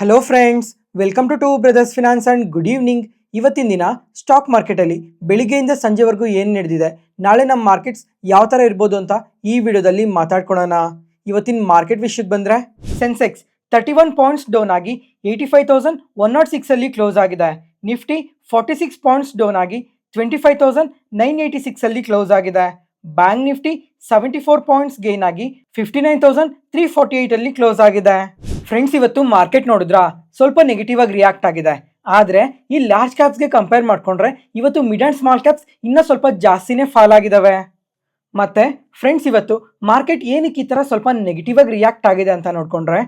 Hello friends, welcome to brothers finance and good evening. ಇವತ್ತಿನ ದಿನ stock ಮಾರ್ಕೆಟಲ್ಲಿ ಬೆಳಿಗ್ಗೆಯಿಂದ ಸಂಜೆವರೆಗೂ ಏನು ನಡೆದಿದೆ, ನಾಳೆ ನಮ್ಮ ಮಾರ್ಕೆಟ್ಸ್ ಯಾವ ಥರ ಇರ್ಬೋದು ಅಂತ ಈ ವಿಡಿಯೋದಲ್ಲಿ ಮಾತಾಡ್ಕೊಳ್ಳೋಣ. ಇವತ್ತಿನ ಮಾರ್ಕೆಟ್ ವಿಷಯಕ್ಕೆ ಬಂದರೆ ಸೆನ್ಸೆಕ್ಸ್ 31 ಪಾಯಿಂಟ್ಸ್ ಡೌನ್ ಆಗಿ 85,106 ಕ್ಲೋಸ್ ಆಗಿದೆ. ನಿಫ್ಟಿ 46 ಪಾಯಿಂಟ್ಸ್ ಡೌನ್ ಆಗಿ 25,986 ಕ್ಲೋಸ್ ಆಗಿದೆ. ಬ್ಯಾಂಕ್ ನಿಫ್ಟಿ 74 ಪಾಯಿಂಟ್ಸ್ ಗೇನ್ ಆಗಿ 59,348 ಕ್ಲೋಸ್ ಆಗಿದೆ. ಫ್ರೆಂಡ್ಸ್, ಇವತ್ತು ಮಾರ್ಕೆಟ್ ನೋಡಿದ್ರಾ ಸ್ವಲ್ಪ ನೆಗೆಟಿವ್ ಆಗಿ ರಿಯಾಕ್ಟ್ ಆಗಿದೆ. ಆದರೆ ಈ ಲಾರ್ಜ್ ಕ್ಯಾಪ್ಸ್ಗೆ ಕಂಪೇರ್ ಮಾಡಿಕೊಂಡ್ರೆ ಇವತ್ತು ಮಿಡ್ ಆ್ಯಂಡ್ ಸ್ಮಾಲ್ ಕ್ಯಾಪ್ಸ್ ಇನ್ನೂ ಸ್ವಲ್ಪ ಜಾಸ್ತಿನೇ ಫಾಲ್ ಆಗಿದ್ದಾವೆ. ಮತ್ತು ಫ್ರೆಂಡ್ಸ್, ಇವತ್ತು ಮಾರ್ಕೆಟ್ ಏನಕ್ಕೆ ಈ ಥರ ಸ್ವಲ್ಪ ನೆಗೆಟಿವ್ ಆಗಿ ರಿಯಾಕ್ಟ್ ಆಗಿದೆ ಅಂತ ನೋಡಿಕೊಂಡ್ರೆ,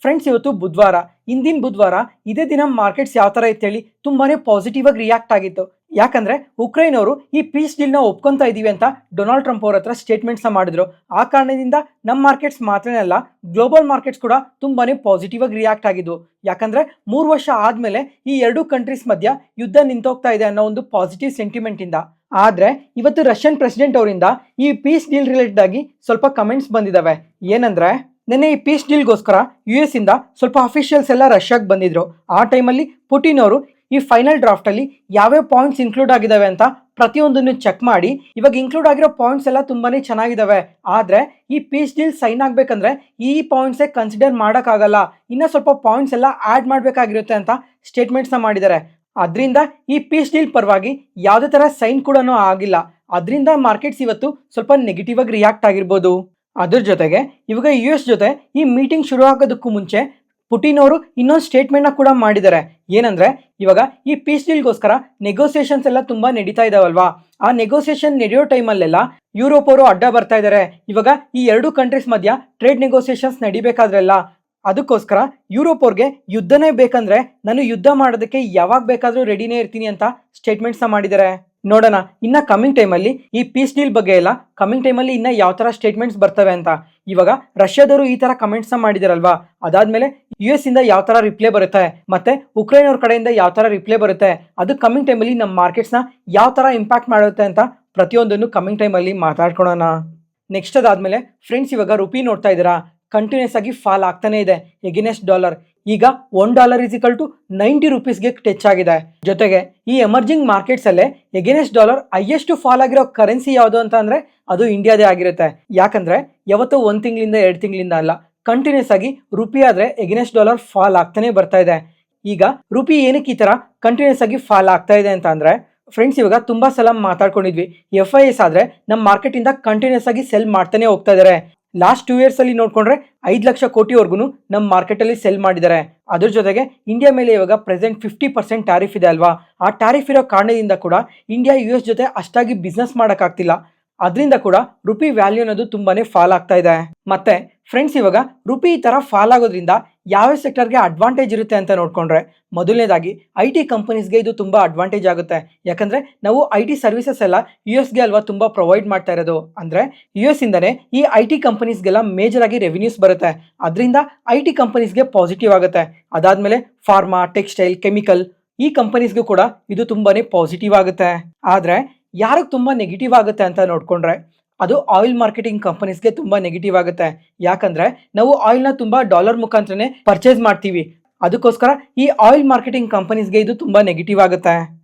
ಫ್ರೆಂಡ್ಸ್ ಇವತ್ತು ಬುಧವಾರ, ಇಂದಿನ ಬುಧವಾರ ಇದೇ ದಿನ ಮಾರ್ಕೆಟ್ಸ್ ಯಾವ ಥರ ಇತ್ತೇಳಿ ತುಂಬಾ ಪಾಸಿಟಿವ್ ಆಗಿ ರಿಯಾಕ್ಟ್ ಆಗಿತ್ತು. ಯಾಕಂದರೆ ಉಕ್ರೇನ್ ಅವರು ಈ ಪೀಸ್ ಡೀಲ್ನ ಒಪ್ಕೊತಾ ಇದ್ದೀವಿ ಅಂತ ಡೊನಾಲ್ಡ್ ಟ್ರಂಪ್ ಅವ್ರ ಹತ್ರ ಸ್ಟೇಟ್ಮೆಂಟ್ಸ್ನ ಮಾಡಿದ್ರು. ಆ ಕಾರಣದಿಂದ ನಮ್ಮ ಮಾರ್ಕೆಟ್ಸ್ ಮಾತ್ರನೇ ಅಲ್ಲ, ಗ್ಲೋಬಲ್ ಮಾರ್ಕೆಟ್ಸ್ ಕೂಡ ತುಂಬಾ ಪಾಸಿಟಿವ್ ಆಗಿ ರಿಯಾಕ್ಟ್ ಆಗಿದ್ವು. ಯಾಕಂದರೆ 3 ವರ್ಷ ಆದಮೇಲೆ ಈ ಎರಡೂ ಕಂಟ್ರೀಸ್ ಮಧ್ಯ ಯುದ್ಧ ನಿಂತೋಗ್ತಾ ಇದೆ ಅನ್ನೋ ಒಂದು ಪಾಸಿಟಿವ್ ಸೆಂಟಿಮೆಂಟಿಂದ. ಆದರೆ ಇವತ್ತು ರಷ್ಯನ್ ಪ್ರೆಸಿಡೆಂಟ್ ಅವರಿಂದ ಈ ಪೀಸ್ ಡೀಲ್ ರಿಲೇಟೆಡ್ ಆಗಿ ಸ್ವಲ್ಪ ಕಮೆಂಟ್ಸ್ ಬಂದಿದ್ದಾವೆ. ಏನಂದರೆ, ನೆನ್ನೆ ಈ ಪೀಸ್ ಡೀಲ್ಗೋಸ್ಕರ US ಇಂದ ಸ್ವಲ್ಪ ಅಫಿಷಿಯಲ್ಸ್ ಎಲ್ಲ ರಷ್ಯಾಗೆ ಬಂದಿದ್ರು. ಆ ಟೈಮಲ್ಲಿ ಪುಟಿನ್ ಅವರು ಈ ಫೈನಲ್ ಡ್ರಾಫ್ಟಲ್ಲಿ ಯಾವ್ಯಾವ ಪಾಯಿಂಟ್ಸ್ ಇನ್ಕ್ಲೂಡ್ ಆಗಿದ್ದಾವೆ ಅಂತ ಪ್ರತಿಯೊಂದನ್ನು ಚೆಕ್ ಮಾಡಿ, ಇವಾಗ ಇನ್ಕ್ಲೂಡ್ ಆಗಿರೋ ಪಾಯಿಂಟ್ಸ್ ಎಲ್ಲ ತುಂಬಾ ಚೆನ್ನಾಗಿದ್ದಾವೆ. ಆದರೆ ಈ ಪೀಸ್ ಡೀಲ್ ಸೈನ್ ಆಗಬೇಕಂದ್ರೆ ಈ ಪಾಯಿಂಟ್ಸೇ ಕನ್ಸಿಡರ್ ಮಾಡೋಕ್ಕಾಗಲ್ಲ, ಇನ್ನೂ ಸ್ವಲ್ಪ ಪಾಯಿಂಟ್ಸ್ ಎಲ್ಲ ಆ್ಯಡ್ ಮಾಡಬೇಕಾಗಿರುತ್ತೆ ಅಂತ ಸ್ಟೇಟ್ಮೆಂಟ್ಸ್ನ ಮಾಡಿದ್ದಾರೆ. ಅದರಿಂದ ಈ ಪೀಸ್ ಡೀಲ್ ಪರವಾಗಿ ಯಾವುದೇ ಥರ ಸೈನ್ ಕೂಡ ಆಗಿಲ್ಲ. ಅದರಿಂದ ಮಾರ್ಕೆಟ್ಸ್ ಇವತ್ತು ಸ್ವಲ್ಪ ನೆಗೆಟಿವ್ ಆಗಿ ರಿಯಾಕ್ಟ್ ಆಗಿರ್ಬೋದು. ಅದ್ರ ಜೊತೆಗೆ ಇವಾಗ US ಜೊತೆ ಈ ಮೀಟಿಂಗ್ ಶುರು ಆಗೋದಕ್ಕೂ ಮುಂಚೆ ಪುಟಿನ್ ಅವರು ಇನ್ನೊಂದು ಸ್ಟೇಟ್ಮೆಂಟ್ನ ಕೂಡ ಮಾಡಿದ್ದಾರೆ. ಏನಂದರೆ, ಇವಾಗ ಈ ಪೀಸ್ ಡೀಲ್ಗೋಸ್ಕರ ನೆಗೋಸಿಯೇಷನ್ಸ್ ಎಲ್ಲ ತುಂಬ ನಡೀತಾ ಇದಾವಲ್ವಾ, ಆ ನೆಗೋಸಿಯೇಷನ್ ನಡೆಯೋ ಟೈಮಲ್ಲೆಲ್ಲ ಯುರೋಪ್ ಅವರು ಅಡ್ಡ ಬರ್ತಾ ಇದ್ದಾರೆ. ಇವಾಗ ಈ ಎರಡೂ ಕಂಟ್ರೀಸ್ ಮಧ್ಯ ಟ್ರೇಡ್ ನೆಗೋಸಿಯೇಷನ್ಸ್ ನಡಿಬೇಕಾದ್ರೆಲ್ಲ ಅದಕ್ಕೋಸ್ಕರ ಯುರೋಪ್ ಅವ್ರಿಗೆ ಯುದ್ಧನೇ ಬೇಕಂದ್ರೆ ನಾನು ಯುದ್ಧ ಮಾಡೋದಕ್ಕೆ ಯಾವಾಗ ಬೇಕಾದರೂ ರೆಡಿನೇ ಇರ್ತೀನಿ ಅಂತ ಸ್ಟೇಟ್ಮೆಂಟ್ಸ್ನ ಮಾಡಿದ್ದಾರೆ. ನೋಡೋಣ ಇನ್ನು ಕಮಿಂಗ್ ಟೈಮಲ್ಲಿ ಈ ಪೀಸ್ ಡೀಲ್ ಬಗ್ಗೆ ಎಲ್ಲ ಕಮಿಂಗ್ ಟೈಮಲ್ಲಿ ಇನ್ನು ಯಾವ ಥರ ಸ್ಟೇಟ್ಮೆಂಟ್ಸ್ ಬರ್ತವೆ ಅಂತ. ಇವಾಗ ರಷ್ಯಾದವರು ಈ ಥರ ಕಮೆಂಟ್ಸ್ನ ಮಾಡಿದಾರಲ್ವಾ, ಅದಾದಮೇಲೆ US ಇಂದ ಯಾವ ಥರ ರಿಪ್ಲೈ ಬರುತ್ತೆ, ಮತ್ತು ಉಕ್ರೇನ್ ಅವ್ರ ಕಡೆಯಿಂದ ಯಾವ ಥರ ರಿಪ್ಲೈ ಬರುತ್ತೆ, ಅದು ಕಮಿಂಗ್ ಟೈಮಲ್ಲಿ ನಮ್ಮ ಮಾರ್ಕೆಟ್ಸ್ನ ಯಾವ ಥರ ಇಂಪ್ಯಾಕ್ಟ್ ಮಾಡುತ್ತೆ ಅಂತ ಪ್ರತಿಯೊಂದನ್ನು ಕಮಿಂಗ್ ಟೈಮಲ್ಲಿ ಮಾತಾಡ್ಕೊಳ್ಳೋಣ. ನೆಕ್ಸ್ಟ್ ಅದಾದಮೇಲೆ ಫ್ರೆಂಡ್ಸ್, ಇವಾಗ ರುಪಿ ನೋಡ್ತಾ ಇದ್ದೀರಾ ಕಂಟಿನ್ಯೂಸ್ ಆಗಿ ಫಾಲ್ ಆಗ್ತಾನೆ ಇದೆ ಎಗೇನೆಸ್ಟ್ ಡಾಲರ್. ಈಗ $1 90 ರೂಪೀಸ್ಗೆ ಟಚ್ ಆಗಿದೆ. ಜೊತೆಗೆ ಈ ಎಮರ್ಜಿಂಗ್ ಮಾರ್ಕೆಟ್ಸ್ ಅಲ್ಲೇ ಎಗೇನೆಸ್ಟ್ ಡಾಲರ್ ಹೈಯೆಸ್ಟ್ ಫಾಲ್ ಆಗಿರೋ ಕರೆನ್ಸಿ ಯಾವುದು ಅಂತ ಅಂದರೆ ಅದು ಇಂಡಿಯಾದೇ ಆಗಿರುತ್ತೆ. ಯಾಕಂದರೆ ಯಾವತ್ತೂ 1 ತಿಂಗಳಿಂದ 2 ತಿಂಗಳಿಂದ ಅಲ್ಲ, ಕಂಟಿನ್ಯೂಸ್ ಆಗಿ ರುಪಿ ಆದರೆ ಎಗೇನೆಸ್ಟ್ ಡಾಲರ್ ಫಾಲ್ ಆಗ್ತಾನೆ ಬರ್ತಾ ಇದೆ. ಈಗ ರುಪಿ ಏನಕ್ಕೆ ಈ ಥರ ಕಂಟಿನ್ಯೂಸ್ ಆಗಿ ಫಾಲ್ ಆಗ್ತಾ ಇದೆ ಅಂತ ಅಂದರೆ, ಫ್ರೆಂಡ್ಸ್ ಇವಾಗ ತುಂಬ ಸಲ ಮಾತಾಡ್ಕೊಂಡಿದ್ವಿ, FIS ಆದರೆ ನಮ್ಮ ಮಾರ್ಕೆಟಿಂದ ಕಂಟಿನ್ಯೂಸ್ ಆಗಿ ಸೆಲ್ ಮಾಡ್ತಾನೆ ಹೋಗ್ತಾ ಇದ್ದಾರೆ. ಲಾಸ್ಟ್ 2 ಇಯರ್ಸಲ್ಲಿ ನೋಡಿಕೊಂಡ್ರೆ 5 ಲಕ್ಷ ಕೋಟಿವರೆಗೂ ನಮ್ಮ ಮಾರ್ಕೆಟಲ್ಲಿ ಸೆಲ್ ಮಾಡಿದ್ದಾರೆ. ಅದ್ರ ಜೊತೆಗೆ ಇಂಡಿಯಾ ಮೇಲೆ ಇವಾಗ ಪ್ರೆಸೆಂಟ್ 50% ಟ್ಯಾರಿಫ್ ಇದೆ ಅಲ್ವಾ, ಆ ಟ್ಯಾರಿಫ್ ಇರೋ ಕಾರಣದಿಂದ ಕೂಡ ಇಂಡಿಯಾ US ಜೊತೆ ಅಷ್ಟಾಗಿ ಬಿಸ್ನೆಸ್ ಮಾಡೋಕ್ಕಾಗ್ತಿಲ್ಲ. ಅದರಿಂದ ಕೂಡ ರುಪಿ ವ್ಯಾಲ್ಯೂ ಅನ್ನೋದು ತುಂಬಾ ಫಾಲ್ ಆಗ್ತಾ ಇದೆ. ಮತ್ತು ಫ್ರೆಂಡ್ಸ್, ಇವಾಗ ರುಪಿ ಈ ಥರ ಫಾಲ್ ಆಗೋದ್ರಿಂದ ಯಾವ ಸೆಕ್ಟರ್ಗೆ ಅಡ್ವಾಂಟೇಜ್ ಇರುತ್ತೆ ಅಂತ ನೋಡಿಕೊಂಡ್ರೆ, ಮೊದಲನೇದಾಗಿ IT ಕಂಪನೀಸ್ಗೆ ಇದು ತುಂಬ ಅಡ್ವಾಂಟೇಜ್ ಆಗುತ್ತೆ. ಯಾಕಂದರೆ ನಾವು IT ಸರ್ವಿಸಸ್ ಎಲ್ಲ USಗೆ ಅಲ್ವಾ ತುಂಬ ಪ್ರೊವೈಡ್ ಮಾಡ್ತಾ ಇರೋದು. ಅಂದರೆ US ಇಂದನೇ ಈ IT ಕಂಪನೀಸ್ಗೆಲ್ಲ ಮೇಜರ್ ಆಗಿ ರೆವಿನ್ಯೂಸ್ ಬರುತ್ತೆ. ಅದರಿಂದ IT ಕಂಪನೀಸ್ಗೆ ಪಾಸಿಟಿವ್ ಆಗುತ್ತೆ. ಅದಾದಮೇಲೆ ಫಾರ್ಮಾ, ಟೆಕ್ಸ್ಟೈಲ್, ಕೆಮಿಕಲ್ ಈ ಕಂಪನೀಸ್ಗೂ ಕೂಡ ಇದು ತುಂಬಾ ಪಾಸಿಟಿವ್ ಆಗುತ್ತೆ. ಆದರೆ ಯಾರಿಗೆ ತುಂಬ ನೆಗೆಟಿವ್ ಆಗುತ್ತೆ ಅಂತ ನೋಡಿಕೊಂಡ್ರೆ, ಅದು ಆಯಿಲ್ ಮಾರ್ಕೆಟಿಂಗ್ ಕಂಪನೀಸ್ಗೆ ತುಂಬ ನೆಗೆಟಿವ್ ಆಗುತ್ತೆ. ಯಾಕಂದರೆ ನಾವು ಆಯಿಲ್ನ ತುಂಬ ಡಾಲರ್ ಮುಖಾಂತರನೇ ಪರ್ಚೇಸ್ ಮಾಡ್ತೀವಿ. ಅದಕ್ಕೋಸ್ಕರ ಈ ಆಯಿಲ್ ಮಾರ್ಕೆಟಿಂಗ್ ಕಂಪನೀಸ್ಗೆ ಇದು ತುಂಬ ನೆಗೆಟಿವ್ ಆಗುತ್ತೆ.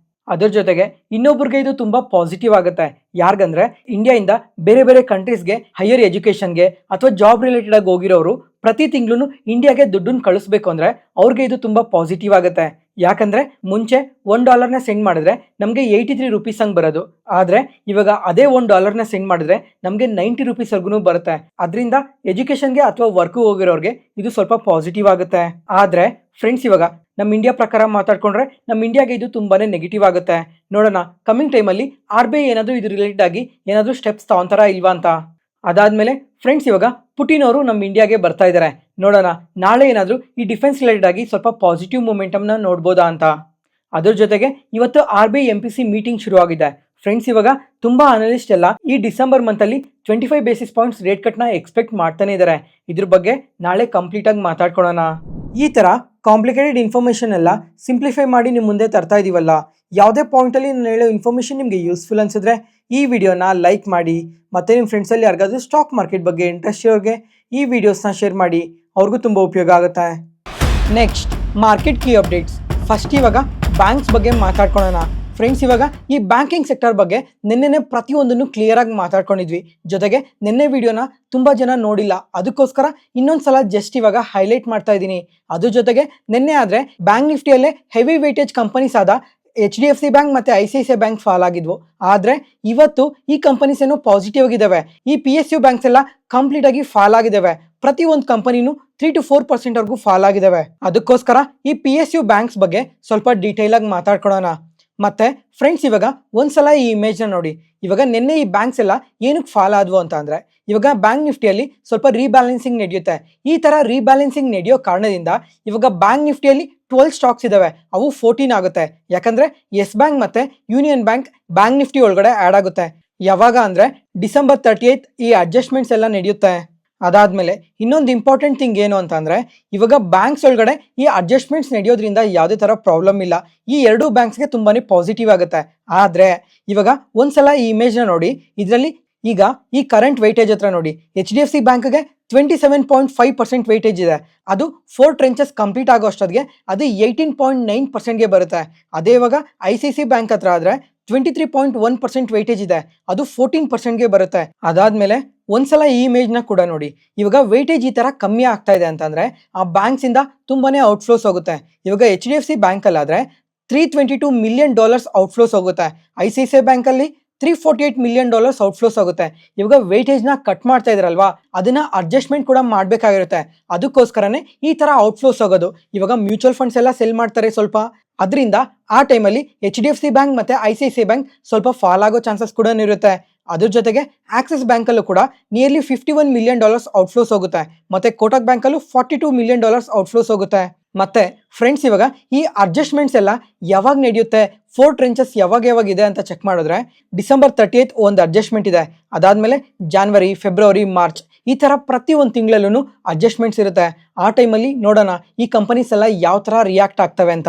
ಅದರ ಜೊತೆಗೆ ಇನ್ನೊಬ್ರಿಗೆ ಇದು ತುಂಬ ಪಾಸಿಟಿವ್ ಆಗುತ್ತೆ. ಯಾರಿಗಂದ್ರೆ ಇಂಡಿಯಾಯಿಂದ ಬೇರೆ ಬೇರೆ ಕಂಟ್ರೀಸ್ಗೆ ಹೈಯರ್ ಎಜುಕೇಷನ್ಗೆ ಅಥವಾ ಜಾಬ್ ರಿಲೇಟೆಡ್ ಆಗಿ ಹೋಗಿರೋರು ಪ್ರತಿ ತಿಂಗಳು ಇಂಡಿಯಾಗೆ ದುಡ್ಡನ್ನು ಕಳಿಸ್ಬೇಕು ಅಂದರೆ ಅವ್ರಿಗೆ ಇದು ತುಂಬ ಪಾಸಿಟಿವ್ ಆಗುತ್ತೆ. ಯಾಕಂದರೆ ಮುಂಚೆ $1ನ ಸೆಂಡ್ ಮಾಡಿದ್ರೆ ನಮಗೆ 83 ರೂಪೀಸ್ ಹಂಗೆ ಬರೋದು. ಆದರೆ ಇವಾಗ ಅದೇ $1ನ ಸೆಂಡ್ ಮಾಡಿದ್ರೆ ನಮಗೆ 90 ರೂಪೀಸ್ವರೆಗೂ ಬರುತ್ತೆ. ಅದರಿಂದ ಎಜುಕೇಷನ್ಗೆ ಅಥವಾ ವರ್ಕ್ಗೆ ಹೋಗಿರೋರಿಗೆ ಇದು ಸ್ವಲ್ಪ ಪಾಸಿಟಿವ್ ಆಗುತ್ತೆ. ಆದರೆ ಫ್ರೆಂಡ್ಸ್, ಇವಾಗ ನಮ್ಮ ಇಂಡಿಯಾ ಪ್ರಕಾರ ಮಾತಾಡ್ಕೊಂಡ್ರೆ ನಮ್ಮ ಇಂಡಿಯಾಗೆ ಇದು ತುಂಬಾ ನೆಗೆಟಿವ್ ಆಗುತ್ತೆ. ನೋಡೋಣ ಕಮಿಂಗ್ ಟೈಮಲ್ಲಿ RBI ಏನಾದರೂ ಇದು ರಿಲೇಟೆಡ್ ಆಗಿ ಏನಾದರೂ ಸ್ಟೆಪ್ಸ್ ತಗೊಂತಾರಾ ಇಲ್ವಾ ಅಂತ. ಅದಾದಮೇಲೆ ಫ್ರೆಂಡ್ಸ್, ಇವಾಗ ಪುಟಿನ್ ಅವರು ನಮ್ಮ ಇಂಡಿಯಾಗೆ ಬರ್ತಾ ಇದ್ದಾರೆ. ನೋಡೋಣ ನಾಳೆ ಏನಾದರೂ ಈ ಡಿಫೆನ್ಸ್ ರಿಲೇಟೆಡ್ ಆಗಿ ಸ್ವಲ್ಪ ಪಾಸಿಟಿವ್ ಮೂಮೆಂಟಮ್ನ ನೋಡ್ಬೋದಾ ಅಂತ. ಅದ್ರ ಜೊತೆಗೆ ಇವತ್ತು RBI MPC ಮೀಟಿಂಗ್ ಶುರು ಆಗಿದೆ. ಫ್ರೆಂಡ್ಸ್, ಇವಾಗ ತುಂಬ ಅನಲಿಸ್ಟ್ ಎಲ್ಲ ಈ ಡಿಸೆಂಬರ್ ಮಂತಲ್ಲಿ 25 ಬೇಸಿಸ್ ಪಾಯಿಂಟ್ಸ್ ರೇಟ್ ಕಟ್ನ ಎಕ್ಸ್ಪೆಕ್ಟ್ ಮಾಡ್ತಾನೆ ಇದ್ದಾರೆ. ಇದ್ರ ಬಗ್ಗೆ ನಾಳೆ ಕಂಪ್ಲೀಟಾಗಿ ಮಾತಾಡ್ಕೊಳ್ಳೋಣ. ಈ ಥರ ಕಾಂಪ್ಲಿಕೇಟೆಡ್ ಇನ್ಫಾರ್ಮೇಷನ್ ಎಲ್ಲ ಸಿಂಪ್ಲಿಫೈ ಮಾಡಿ ನಿಮ್ಮ ಮುಂದೆ ತರ್ತಾ ಇದೀವಲ್ಲ, ಯಾವುದೇ ಪಾಯಿಂಟಲ್ಲಿ ನಾನು ಹೇಳೋ ಇನ್ಫಾರ್ಮೇಷನ್ ನಿಮಗೆ ಯೂಸ್ಫುಲ್ ಅನಿಸಿದ್ರೆ ಈ ವಿಡಿಯೋನ ಲೈಕ್ ಮಾಡಿ, ಮತ್ತು ನಿಮ್ಮ ಫ್ರೆಂಡ್ಸಲ್ಲಿ ಯಾರಿಗಾದ್ರೂ ಸ್ಟಾಕ್ ಮಾರ್ಕೆಟ್ ಬಗ್ಗೆ ಇಂಟ್ರೆಸ್ಟ್ ಇರೋರಿಗೆ ಈ ವಿಡಿಯೋಸ್ನ ಶೇರ್ ಮಾಡಿ, ಅವ್ರಿಗೂ ತುಂಬ ಉಪಯೋಗ ಆಗುತ್ತೆ. Next market key updates. First ಇವಾಗ ಬ್ಯಾಂಕ್ಸ್ ಬಗ್ಗೆ ಮಾತಾಡ್ಕೊಳ್ಳೋಣ. ಫ್ರೆಂಡ್ಸ್, ಇವಾಗ ಈ ಬ್ಯಾಂಕಿಂಗ್ ಸೆಕ್ಟರ್ ಬಗ್ಗೆ ನಿನ್ನೆನೆ ಪ್ರತಿಯೊಂದನ್ನು ಕ್ಲಿಯರ್ ಆಗಿ ಮಾತಾಡ್ಕೊಂಡಿದ್ವಿ. ಜೊತೆಗೆ ನಿನ್ನೆ ವಿಡಿಯೋನ ತುಂಬಾ ಜನ ನೋಡಿಲ್ಲ, ಅದಕ್ಕೋಸ್ಕರ ಇನ್ನೊಂದ್ಸಲ ಜಸ್ಟ್ ಇವಾಗ ಹೈಲೈಟ್ ಮಾಡ್ತಾ ಇದ್ದೀನಿ. ಅದ್ರ ಜೊತೆಗೆ ನಿನ್ನೆ ಆದ್ರೆ ಬ್ಯಾಂಕ್ ನಿಫ್ಟಿಯಲ್ಲೇ ಹೆವಿ ವೇಟೇಜ್ ಕಂಪನೀಸ್ ಆದ HDFC ಬ್ಯಾಂಕ್ ಮತ್ತೆ ICICI ಬ್ಯಾಂಕ್ ಫಾಲ್ ಆಗಿದ್ವು. ಆದ್ರೆ ಇವತ್ತು ಈ ಕಂಪನೀಸ್ ಏನೋ ಪಾಸಿಟಿವ್ ಆಗಿದ್ದಾವೆ. ಈ PSU ಬ್ಯಾಂಕ್ಸ್ ಎಲ್ಲ ಕಂಪ್ಲೀಟ್ ಆಗಿ ಫಾಲ್ ಆಗಿದ್ದಾವೆ. ಪ್ರತಿ ಒಂದು ಕಂಪನಿನೂ 3 to 4% ವರೆಗೂ ಫಾಲ್ ಆಗಿದ್ದಾವೆ. ಅದಕ್ಕೋಸ್ಕರ ಈ PSU ಬ್ಯಾಂಕ್ಸ್ ಬಗ್ಗೆ ಸ್ವಲ್ಪ ಡೀಟೇಲ್ ಆಗಿ ಮಾತಾಡ್ಕೊಳ್ಳೋಣ. ಮತ್ತೆ ಫ್ರೆಂಡ್ಸ್, ಇವಾಗ ಒಂದ್ಸಲ ಈ ಇಮೇಜ್ನ ನೋಡಿ. ಇವಾಗ ನಿನ್ನೆ ಈ ಬ್ಯಾಂಕ್ಸ್ ಎಲ್ಲ ಏನಕ್ಕೆ ಫಾಲ್ ಆದ್ವು ಅಂತ ಅಂದ್ರೆ, ಇವಾಗ ಬ್ಯಾಂಕ್ ನಿಫ್ಟಿಯಲ್ಲಿ ಸ್ವಲ್ಪ ರೀಬ್ಯಾಲೆನ್ಸಿಂಗ್ ನಡೆಯುತ್ತೆ. ಈ ತರ ರೀಬ್ಯಾಲೆನ್ಸಿಂಗ್ ನಡೆಯೋ ಕಾರಣದಿಂದ ಇವಾಗ ಬ್ಯಾಂಕ್ ನಿಫ್ಟಿಯಲ್ಲಿ 12 ಸ್ಟಾಕ್ಸ್ ಇದಾವೆ, ಅವು 14 ಆಗುತ್ತೆ. ಯಾಕಂದ್ರೆ ಎಸ್ ಬ್ಯಾಂಕ್ ಮತ್ತೆ ಯೂನಿಯನ್ ಬ್ಯಾಂಕ್ ಬ್ಯಾಂಕ್ ನಿಫ್ಟಿ ಒಳಗಡೆ ಆಡ್ ಆಗುತ್ತೆ. ಯಾವಾಗ ಅಂದ್ರೆ December 30th ಈ ಅಡ್ಜಸ್ಟ್ಮೆಂಟ್ಸ್ ಎಲ್ಲ ನಡೆಯುತ್ತೆ. ಅದಾದ್ಮೇಲೆ ಇನ್ನೊಂದು ಇಂಪಾರ್ಟೆಂಟ್ ಥಿಂಗ್ ಏನು ಅಂತ ಅಂದ್ರೆ, ಇವಾಗ ಬ್ಯಾಂಕ್ಸ್ ಒಳಗಡೆ ಈ ಅಡ್ಜಸ್ಟ್ಮೆಂಟ್ಸ್ ನಡೆಯೋದ್ರಿಂದ ಯಾವುದೇ ತರ ಪ್ರಾಬ್ಲಮ್ ಇಲ್ಲ. ಈ ಎರಡು ಬ್ಯಾಂಕ್ಸ್ಗೆ ತುಂಬಾನೇ ಪಾಸಿಟಿವ್ ಆಗುತ್ತೆ. ಆದ್ರೆ ಇವಾಗ ಒಂದ್ಸಲ ಈ ಇಮೇಜ್ನ ನೋಡಿ. ಇದರಲ್ಲಿ ಈಗ ಈ ಕರೆಂಟ್ ವೈಟೇಜ್ ಹತ್ರ ನೋಡಿ, HDFC ಬ್ಯಾಂಕ್ಗೆ 27.5% ವೈಟೇಜ್ ಇದೆ. ಅದು 4 ಟ್ರೆಂಚಸ್ ಕಂಪ್ಲೀಟ್ ಆಗೋ ಅಷ್ಟೊತ್ತಿಗೆ ಅದು 18.9%ಗೆ ಬರುತ್ತೆ. ಅದೇ ಇವಾಗ ICICI ಬ್ಯಾಂಕ್ ಹತ್ರ ಆದ್ರೆ 23.1% ವೈಟೇಜ್ ಇದೆ, ಅದು 14%ಗೆ ಬರುತ್ತೆ. ಅದಾದ್ಮೇಲೆ ಒಂದ್ಸಲ ಈ ಇಮೇಜ್ನ ಕೂಡ ನೋಡಿ. ಇವಾಗ ವೈಟೇಜ್ ಈ ತರ ಕಮ್ಮಿ ಆಗ್ತಾ ಇದೆ ಅಂತಂದ್ರೆ ಆ ಬ್ಯಾಂಕ್ಸ್ ಇಂದ ತುಂಬಾನೇ ಔಟ್ಫ್ಲೋಸ್ ಹೋಗುತ್ತೆ. ಇವಾಗ HDFC ಬ್ಯಾಂಕ್ ಅಲ್ಲಿ ಆದ್ರೆ $322 million ಔಟ್ಫ್ಲೋಸ್ ಹೋಗುತ್ತೆ. ICICI ಬ್ಯಾಂಕ್ ಅಲ್ಲಿ $348 million ಔಟ್ಫ್ಲೋಸ್ ಆಗುತ್ತೆ. ಇವಾಗ ವೇಟೇಜ್ನ ಕಟ್ ಮಾಡ್ತಾ ಇದ್ರಲ್ವಾ, ಅದನ್ನ ಅಡ್ಜಸ್ಟ್ಮೆಂಟ್ ಕೂಡ ಮಾಡಬೇಕಾಗಿರುತ್ತೆ. ಅದಕ್ಕೋಸ್ಕರನೇ ಈ ತರ ಔಟ್ಫ್ಲೋಸ್ ಆಗೋದು. ಇವಾಗ ಮ್ಯೂಚುವಲ್ ಫಂಡ್ಸ್ ಎಲ್ಲ ಸೆಲ್ ಮಾಡ್ತಾರೆ ಸ್ವಲ್ಪ, ಅದರಿಂದ ಆ ಟೈಮಲ್ಲಿ HDFC ಬ್ಯಾಂಕ್ ಮತ್ತೆ ICICI ಬ್ಯಾಂಕ್ ಸ್ವಲ್ಪ ಫಾಲ್ ಆಗೋ ಚಾನ್ಸಸ್ ಕೂಡ ಇರುತ್ತೆ. ಅದ್ರ ಜೊತೆಗೆ ಆಕ್ಸಿಸ್ ಬ್ಯಾಂಕ್ ಅಲ್ಲೂ ಕೂಡ ನಿಯರ್ಲಿ $51 million ಔಟ್ಫ್ಲೋಸ್ ಹೋಗುತ್ತೆ. ಮತ್ತೆ ಕೋಟಕ್ ಬ್ಯಾಂಕ್ ಅಲ್ಲೂ $42 million ಔಟ್ಫ್ಲೋಸ್ ಹೋಗುತ್ತೆ. ಮತ್ತೆ ಫ್ರೆಂಡ್ಸ್, ಇವಾಗ ಈ ಅಡ್ಜಸ್ಟ್ಮೆಂಟ್ಸ್ ಎಲ್ಲ ಯಾವಾಗ ನಡೆಯುತ್ತೆ, 4 ಟ್ರೆಂಚಸ್ ಯಾವಾಗ ಇದೆ ಅಂತ ಚೆಕ್ ಮಾಡಿದ್ರೆ December 30th ಒಂದು ಅಡ್ಜಸ್ಟ್ಮೆಂಟ್ ಇದೆ. ಅದಾದ್ಮೇಲೆ January, February, March ಈ ತರ ಪ್ರತಿ ಒಂದು ತಿಂಗಳಲ್ಲೂ ಅಡ್ಜಸ್ಟ್ಮೆಂಟ್ಸ್ ಇರುತ್ತೆ. ಆ ಟೈಮಲ್ಲಿ ನೋಡೋಣ ಈ ಕಂಪನೀಸ್ ಎಲ್ಲ ಯಾವ ತರ ರಿಯಾಕ್ಟ್ ಆಗ್ತವೆ ಅಂತ.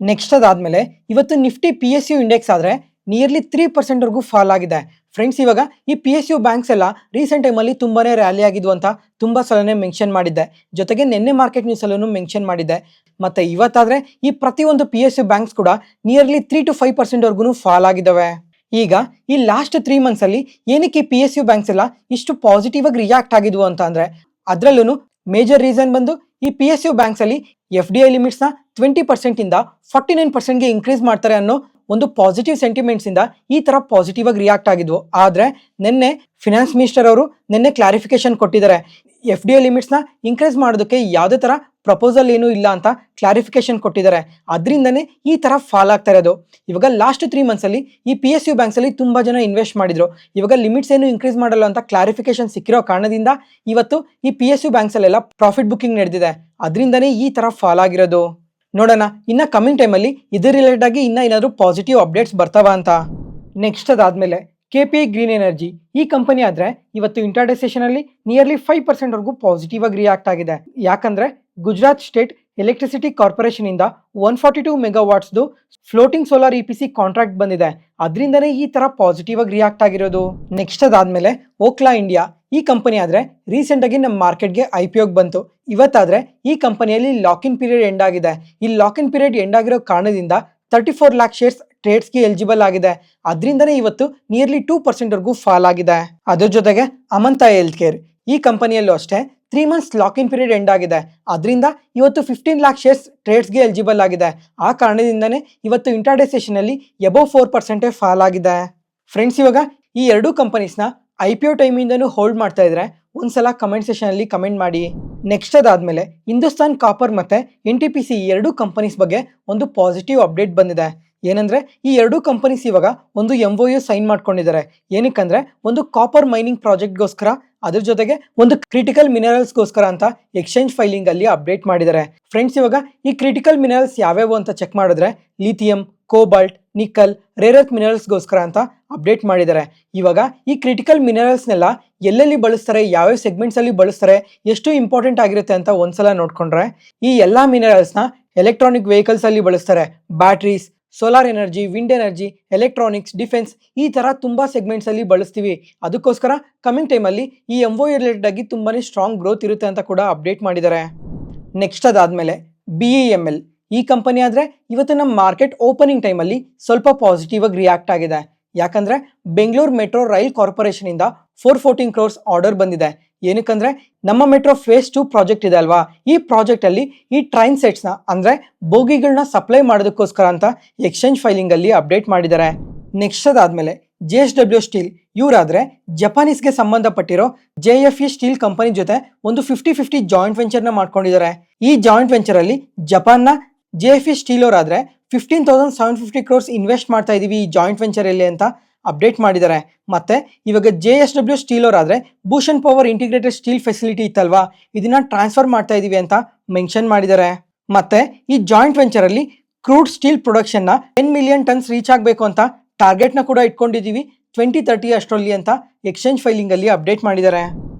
ನೆಕ್ಸ್ಟ್ ಅದಾದ್ಮೇಲೆ ಇವತ್ತು ನಿಫ್ಟಿ PSU ಇಂಡೆಕ್ಸ್ ಆದ್ರೆ ನಿಯರ್ಲಿ 3% ವರೆಗೂ ಫಾಲ್ ಆಗಿದೆ. ಫ್ರೆಂಡ್ಸ್, ಇವಾಗ ಈ PSU ಬ್ಯಾಂಕ್ಸ್ ಎಲ್ಲ ರೀಸೆಂಟ್ ಟೈಮಲ್ಲಿ ತುಂಬಾನೇ ರ್ಯಾಲಿ ಆಗಿದ್ವು ಅಂತ ತುಂಬಾ ಸಲನೇ ಮೆನ್ಷನ್ ಮಾಡಿದ್ದೆ. ಜೊತೆಗೆ ನಿನ್ನೆ ಮಾರ್ಕೆಟ್ ನ್ಯೂಸ್ ಅಲ್ಲೂ ಮೆನ್ಷನ್ ಮಾಡಿದ್ದೆ. ಮತ್ತೆ ಇವತ್ತಾದ್ರೆ ಈ ಪ್ರತಿಯೊಂದು PSU ಬ್ಯಾಂಕ್ಸ್ ಕೂಡ ನಿಯರ್ಲಿ 3 to 5% ವರೆಗೂ ಫಾಲ್ ಆಗಿದ್ದಾವೆ. ಈಗ ಈ ಲಾಸ್ಟ್ 3 months ಅಲ್ಲಿ ಏನಕ್ಕೆ ಈ PSU ಬ್ಯಾಂಕ್ಸ್ ಎಲ್ಲ ಇಷ್ಟು ಪಾಸಿಟಿವ್ ಆಗಿ ರಿಯಾಕ್ಟ್ ಆಗಿದ್ವು ಅಂತ ಅಂದ್ರೆ, ಅದ್ರಲ್ಲೂ ಮೇಜರ್ ರೀಸನ್ ಬಂದು ಈ PSU ಬ್ಯಾಂಕ್ಸ್ ಅಲ್ಲಿ FDI ಲಿಮಿಟ್ಸ್ ನ 20% ಇಂದ 49%ಗೆ ಇನ್ಕ್ರೀಸ್ ಮಾಡ್ತಾರೆ ಅನ್ನೋ ಒಂದು ಪಾಸಿಟಿವ್ ಸೆಂಟಿಮೆಂಟ್ಸ್ ಇಂದ ಈ ತರ ಪಾಸಿಟಿವ್ ಆಗಿ ರಿಯಾಕ್ಟ್ ಆಗಿದ್ವು. ಆದ್ರೆ ನಿನ್ನೆ ಫಿನಾನ್ಸ್ ಮಿನಿಸ್ಟರ್ ಅವರು ನಿನ್ನೆ ಕ್ಲಾರಿಫಿಕೇಶನ್ ಕೊಟ್ಟಿದ್ದಾರೆ. FDI ಲಿಮಿಟ್ಸ್ ನ ಇನ್ಕ್ರೀಸ್ ಮಾಡೋದಕ್ಕೆ ಯಾವುದೇ ತರ ಪ್ರಪೋಸಲ್ ಏನೂ ಇಲ್ಲ ಅಂತ ಕ್ಲಾರಿಫಿಕೇಶನ್ ಕೊಟ್ಟಿದ್ದಾರೆ. ಅದರಿಂದನೇ ಈ ತರ ಫಾಲ್ ಆಗ್ತಾ ಇರೋದು. ಇವಾಗ ಲಾಸ್ಟ್ 3 months ಅಲ್ಲಿ ಈ PSU ಬ್ಯಾಂಕ್ಸ್ ಅಲ್ಲಿ ತುಂಬಾ ಜನ ಇನ್ವೆಸ್ಟ್ ಮಾಡಿದ್ರು. ಇವಾಗ ಲಿಮಿಟ್ಸ್ ಏನು ಇನ್ಕ್ರೀಸ್ ಮಾಡಲ್ಲ ಅಂತ ಕ್ಲಾರಿಫಿಕೇಶನ್ ಸಿಕ್ಕಿರೋ ಕಾರಣದಿಂದ ಇವತ್ತು ಈ PSU ಬ್ಯಾಂಕ್ಸ್ ಅಲ್ಲೆಲ್ಲ ಪ್ರಾಫಿಟ್ ಬುಕಿಂಗ್ ನಡೆದಿದೆ. ಅದರಿಂದನೇ ಈ ತರ ಫಾಲ್ ಆಗಿರೋದು. ನೋಡೋಣ ಇನ್ನ ಕಮಿಂಗ್ ಟೈಮಲ್ಲಿ ಇದ್ರ ರಿಲೇಟೆಡ್ ಆಗಿ ಇನ್ನ ಏನಾದ್ರು ಪಾಸಿಟಿವ್ ಅಪ್ಡೇಟ್ಸ್ ಬರ್ತಾವ ಅಂತ. ನೆಕ್ಸ್ಟ್ ಅದಾದ್ಮೇಲೆ KPI ಗ್ರೀನ್ ಎನರ್ಜಿ ಈ ಕಂಪನಿ ಆದ್ರೆ ಇವತ್ತು ಇಂಟರ್ಡೇ ಸೆಷನ್ ಅಲ್ಲಿ ನಿಯರ್ಲಿ 5% ವರೆಗೂ ಪಾಸಿಟಿವ್ ಆಗಿ ರಿಯಾಕ್ಟ್ ಆಗಿದೆ. ಯಾಕಂದ್ರೆ ಗುಜರಾತ್ ಸ್ಟೇಟ್ ಎಲೆಕ್ಟ್ರಿಸಿಟಿ ಕಾರ್ಪೊರೇಷನ್ ಇಂದ 142 ಮೆಗಾವಾಟ್ಸ್ದು ಫ್ಲೋಟಿಂಗ್ ಸೋಲಾರ್ EPC ಕಾಂಟ್ರಾಕ್ಟ್ ಬಂದಿದೆ. ಅದರಿಂದನೇ ಈ ತರ ಪಾಸಿಟಿವ್ ಆಗಿ ರಿಯಾಕ್ಟ್ ಆಗಿರೋದು. ನೆಕ್ಸ್ಟ್ ಅದಾದ್ಮೇಲೆ ಓಕ್ಲಾ ಇಂಡಿಯಾ ಈ ಕಂಪನಿ ಆದ್ರೆ ರೀಸೆಂಟ್ ಆಗಿ ನಮ್ಮ ಮಾರ್ಕೆಟ್ಗೆ IPO ಬಂತು. ಇವತ್ತಾದ್ರೆ ಈ ಕಂಪನಿಯಲ್ಲಿ ಲಾಕ್ ಇನ್ ಪೀರಿಯಡ್ ಎಂಡ್ ಆಗಿದೆ. ಈ ಲಾಕ್ ಇನ್ ಪೀರಿಯಡ್ ಎಂಡ್ ಆಗಿರೋ ಕಾರಣದಿಂದ 34 lakh ಶೇರ್ಸ್ ಟ್ರೇಡ್ಸ್ಗೆ ಎಲಿಜಿಬಲ್ ಆಗಿದೆ. ಅದರಿಂದನೇ ಇವತ್ತು ನಿಯರ್ಲಿ 2% ವರೆಗೂ ಫಾಲ್ ಆಗಿದೆ. ಅದ್ರ ಜೊತೆಗೆ ಅಮಂತಾ ಹೆಲ್ತ್ ಕೇರ್ ಈ ಕಂಪನಿಯಲ್ಲೂ ಅಷ್ಟೇ 3 months lock in period end ಆಗಿದೆ. ಅದರಿಂದ ಇವತ್ತು 15 lakh ಶೇರ್ಸ್ ಟ್ರೇಡ್ಸ್ಗೆ ಎಲಿಜಿಬಲ್ ಆಗಿದೆ. ಆ ಕಾರಣದಿಂದನೇ ಇವತ್ತು ಇಂಟರ್ಡೇ ಸೆಷನ್ ಅಲ್ಲಿ ಎಬವ್ 4% ಫಾಲ್ ಆಗಿದೆ. ಫ್ರೆಂಡ್ಸ್, ಇವಾಗ ಈ ಎರಡೂ ಕಂಪನೀಸ್ನ IPO ಟೈಮಿಂದನೂ ಹೋಲ್ಡ್ ಮಾಡ್ತಾ ಇದ್ರೆ ಒಂದ್ಸಲ ಕಮೆಂಟ್ ಸೆಷನ್ ಅಲ್ಲಿ ಕಮೆಂಟ್ ಮಾಡಿ. ನೆಕ್ಸ್ಟ್ ಅದಾದ್ಮೇಲೆ ಹಿಂದೂಸ್ತಾನ್ ಕಾಪರ್ ಮತ್ತೆ NTPC ಈ ಎರಡೂ ಕಂಪನೀಸ್ ಬಗ್ಗೆ ಒಂದು ಪಾಸಿಟಿವ್ ಅಪ್ಡೇಟ್ ಬಂದಿದೆ. ಏನಂದ್ರೆ ಈ ಎರಡೂ ಕಂಪನೀಸ್ ಇವಾಗ ಒಂದು MOU ಸೈನ್ ಮಾಡ್ಕೊಂಡಿದ್ದಾರೆ. ಏನಕ್ಕಂದ್ರೆ ಒಂದು ಕಾಪರ್ ಮೈನಿಂಗ್ ಪ್ರಾಜೆಕ್ಟ್ಗೋಸ್ಕರ, ಅದ್ರ ಜೊತೆಗೆ ಒಂದು ಕ್ರಿಟಿಕಲ್ ಮಿನರಲ್ಸ್ಗೋಸ್ಕರ ಅಂತ ಎಕ್ಸ್ಚೇಂಜ್ ಫೈಲಿಂಗ್ ಅಲ್ಲಿ ಅಪ್ಡೇಟ್ ಮಾಡಿದ್ದಾರೆ. ಫ್ರೆಂಡ್ಸ್, ಇವಾಗ ಈ ಕ್ರಿಟಿಕಲ್ ಮಿನರಲ್ಸ್ ಯಾವ್ಯಾವು ಅಂತ ಚೆಕ್ ಮಾಡಿದ್ರೆ ಲಿಥಿಯಂ, ಕೋಬಾಲ್ಟ್, ನಿಕಲ್, ರೇರ್ ಅರ್ತ್ ಮಿನರಲ್ಸ್ಗೋಸ್ಕರ ಅಂತ ಅಪ್ಡೇಟ್ ಮಾಡಿದ್ದಾರೆ. ಇವಾಗ ಈ ಕ್ರಿಟಿಕಲ್ ಮಿನರಲ್ಸ್ನೆಲ್ಲ ಎಲ್ಲೆಲ್ಲಿ ಬಳಸ್ತಾರೆ, ಯಾವ್ಯಾವ ಸೆಗ್ಮೆಂಟ್ಸ್ ಅಲ್ಲಿ ಬಳಸ್ತಾರೆ, ಎಷ್ಟು ಇಂಪಾರ್ಟೆಂಟ್ ಆಗಿರುತ್ತೆ ಅಂತ ಒಂದ್ಸಲ ನೋಡ್ಕೊಂಡ್ರೆ, ಈ ಎಲ್ಲಾ ಮಿನರಲ್ಸ್ನ ಎಲೆಕ್ಟ್ರಾನಿಕ್ ವೆಹಿಕಲ್ಸ್ ಅಲ್ಲಿ ಬಳಸ್ತಾರೆ. Batteries, solar energy, wind energy, electronics, defence ಈ ತರ ತುಂಬಾ ಸೆಗ್ಮೆಂಟ್ಸ್ ಅಲ್ಲಿ ಬಳಸ್ತೀವಿ. ಅದಕ್ಕೋಸ್ಕರ ಕಮಿಂಗ್ ಟೈಮಲ್ಲಿ ಈ MOU ರಿಲೇಟೆಡ್ ಆಗಿ ತುಂಬಾನೇ ಸ್ಟ್ರಾಂಗ್ ಗ್ರೋತ್ ಇರುತ್ತೆ ಅಂತ ಕೂಡ ಅಪ್ಡೇಟ್ ಮಾಡಿದ್ದಾರೆ. ನೆಕ್ಸ್ಟ್ ಅದಾದ್ಮೇಲೆ BEML ಈ ಕಂಪನಿ ಆದರೆ ಇವತ್ತು ನಮ್ಮ ಮಾರ್ಕೆಟ್ ಓಪನಿಂಗ್ ಟೈಮಲ್ಲಿ ಸ್ವಲ್ಪ ಪಾಸಿಟಿವ್ ಆಗಿ ರಿಯಾಕ್ಟ್ ಆಗಿದೆ. ಯಾಕಂದ್ರೆ ಬೆಂಗಳೂರು ಮೆಟ್ರೋ ರೈಲ್ ಕಾರ್ಪೊರೇಷನ್ ಇಂದ 414 ಕ್ರೋರ್ಸ್ ಆರ್ಡರ್ ಬಂದಿದೆ. ಏನಕ್ಕಂದ್ರೆ ನಮ್ಮ ಮೆಟ್ರೋ ಫೇಸ್ 2 ಪ್ರಾಜೆಕ್ಟ್ ಇದೆ ಅಲ್ವಾ, ಈ ಪ್ರಾಜೆಕ್ಟ್ ಅಲ್ಲಿ ಈ ಟ್ರೈನ್ ಸೆಟ್ಸ್ ನ ಅಂದ್ರೆ ಬೋಗಿಗಳನ್ನ ಸಪ್ಲೈ ಮಾಡೋದಕ್ಕೋಸ್ಕರ ಅಂತ ಎಕ್ಸ್ಚೇಂಜ್ ಫೈಲಿಂಗ್ ಅಲ್ಲಿ ಅಪ್ಡೇಟ್ ಮಾಡಿದ್ದಾರೆ. ನೆಕ್ಸ್ಟ್ ಅದಾದ್ಮೇಲೆ JSW ಸ್ಟೀಲ್ ಇವರಾದ್ರೆ ಜಪಾನೀಸ್ಗೆ ಸಂಬಂಧಪಟ್ಟಿರೋ JFE ಸ್ಟೀಲ್ ಕಂಪನಿ ಜೊತೆ ಒಂದು 50-50 ಜಾಯಿಂಟ್ ವೆಂಚರ್ ನ ಮಾಡ್ಕೊಂಡಿದ್ದಾರೆ. ಈ ಜಾಯಿಂಟ್ ವೆಂಚರ್ ಅಲ್ಲಿ ಜಪಾನ್ನ JFE ಸ್ಟೀಲ್ ಅವರಾದ್ರೆ 15,750 ಕ್ರೋರ್ಸ್ ಇನ್ವೆಸ್ಟ್ ಮಾಡ್ತಾ ಇದೀವಿ ಈ ಜಾಯಿಂಟ್ ವೆಂಚರ್ ಅಲ್ಲಿ ಅಂತ ಅಪ್ಡೇಟ್ ಮಾಡಿದ್ದಾರೆ. ಮತ್ತೆ ಇವಾಗ JSW ಸ್ಟೀಲ್ ಅವರಾದ್ರೆ Bhushan power integrated steel facility ಇತ್ತಲ್ವಾ, ಇದನ್ನ ಟ್ರಾನ್ಸ್ಫರ್ ಮಾಡ್ತಾ ಇದೀವಿ ಅಂತ ಮೆನ್ಷನ್ ಮಾಡಿದ್ದಾರೆ. ಮತ್ತೆ ಈ ಜಾಯಿಂಟ್ ವೆಂಚರ್ ಅಲ್ಲಿ ಕ್ರೂಡ್ ಸ್ಟೀಲ್ ಪ್ರೊಡಕ್ಷನ್ ನ 10 ಮಿಲಿಯನ್ ಟನ್ಸ್ ರೀಚ್ ಆಗಬೇಕು ಅಂತ ಟಾರ್ಗೆಟ್ ನ ಕೂಡ ಇಟ್ಕೊಂಡಿದೀವಿ 2030 ಅಷ್ಟರಲ್ಲಿ ಅಂತ ಎಕ್ಸ್ಚೇಂಜ್ ಫೈಲಿಂಗ್ ಅಲ್ಲಿ ಅಪ್ಡೇಟ್ ಮಾಡಿದ್ದಾರೆ.